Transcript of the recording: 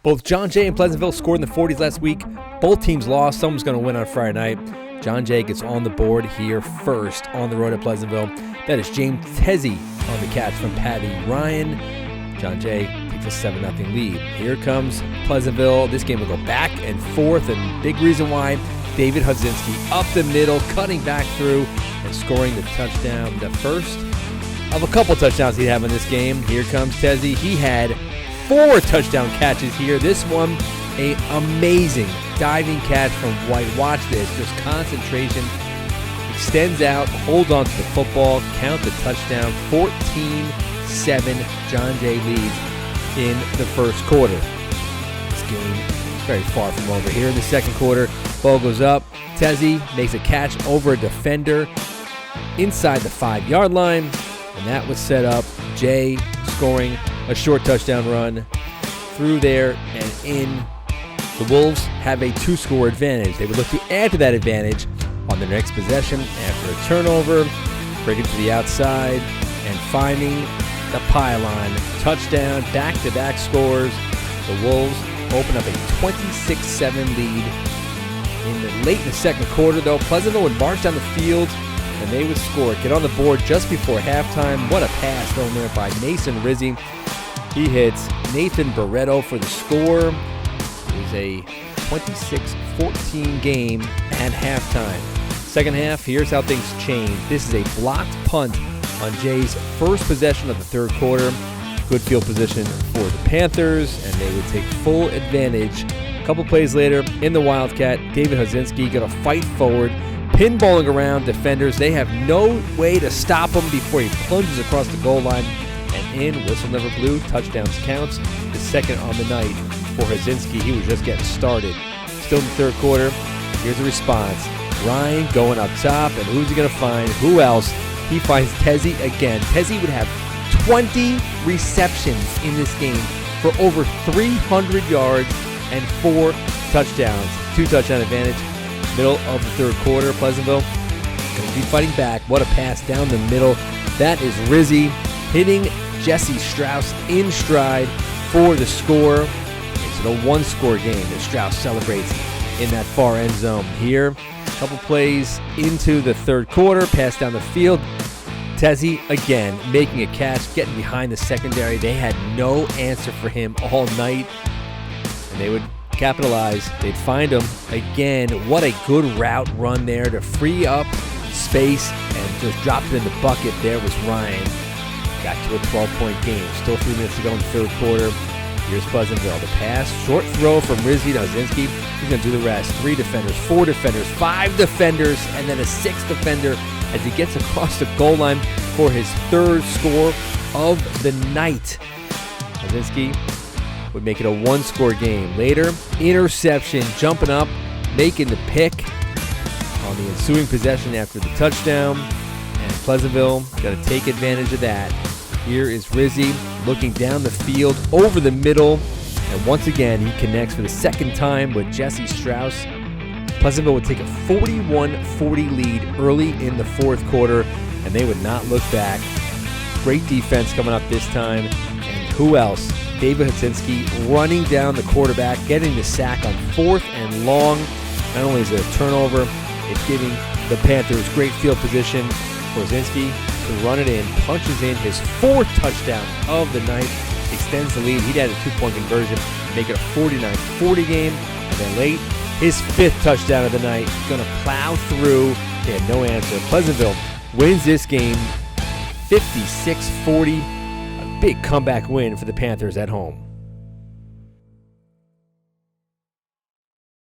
Both John Jay and Pleasantville scored in the 40s last week. Both teams lost. Someone's going to win on Friday night. John Jay gets on the board here first on the road at Pleasantville. That is James Tezzy on the catch from Patty Ryan. John Jay takes a 7-0 lead. Here comes Pleasantville. This game will go back and forth, and big reason why, David Hundzynski up the middle, cutting back through and scoring the touchdown. The first of a couple touchdowns he'd have in this game. Here comes Tezzy. He had 4 touchdown catches here. This one, an amazing diving catch from White. Watch this, just concentration. Extends out, holds on to the football, count the touchdown. 14-7, John Jay leads in the first quarter. This game is very far from over. Here in the second quarter, ball goes up. Tezzy makes a catch over a defender inside the 5-yard line, and that was set up. Jay scoring a short touchdown run through there and in. The Wolves have a 2-score advantage. They would look to add to that advantage on their next possession after a turnover, breaking to the outside and finding the pylon. Touchdown, back-to-back scores. The Wolves open up a 26-7 lead. Late in the second quarter, though, Pleasantville would march down the field and they would score. Get on the board just before halftime. What a pass thrown there by Mason Rizzi. He hits Nathan Barreto for the score. It was a 26-14 game at halftime. Second half, here's how things change. This is a blocked punt on Jay's first possession of the third quarter. Good field position for the Panthers, and they would take full advantage. A couple plays later, in the Wildcat, David Hundzynski going to fight forward, pinballing around defenders. They have no way to stop him before he plunges across the goal line and in. Whistle never blew. Touchdowns counts. The second on the night for Hundzynski. He was just getting started. Still in the third quarter. Here's the response. Ryan going up top, and who's he going to find? Who else? He finds Tezzy again. Tezzy would have 20 receptions in this game for over 300 yards and 4 touchdowns. 2 touchdown advantage. Middle of the third quarter. Pleasantville going to be fighting back. What a pass down the middle. That is Rizzi hitting Jesse Strauss in stride for the score. Makes it a 1-score game that Strauss celebrates in that far end zone. Here, a couple plays into the third quarter. Pass down the field. Tezzy again making a catch, getting behind the secondary. They had no answer for him all night, and they would capitalize. They'd find him again. What a good route run there to free up space and just drop it in the bucket. There was Ryan. Got to a 12-point game. Still 3 minutes to go in the third quarter. Here's Pleasantville. The pass, short throw from Rizzi to Hundzynski. He's going to do the rest. 3 defenders, 4 defenders, 5 defenders, and then a 6th defender as he gets across the goal line for his 3rd score of the night. Hundzynski would make it a 1-score game. Later, interception, jumping up, making the pick on the ensuing possession after the touchdown. And Pleasantville got to take advantage of that. Here is Rizzi looking down the field over the middle. And once again, he connects for the second time with Jesse Strauss. Pleasantville would take a 41-40 lead early in the fourth quarter, and they would not look back. Great defense coming up this time. And who else? David Hundzynski running down the quarterback, getting the sack on 4th and long. Not only is it a turnover, it's giving the Panthers great field position. Hundzynski to run it in, punches in his 4th touchdown of the night, extends the lead. He'd had a 2-point conversion, make it a 49-40 game. And then late, his 5th touchdown of the night, going to plow through. He had no answer. Pleasantville wins this game 56-40. A big comeback win for the Panthers at home.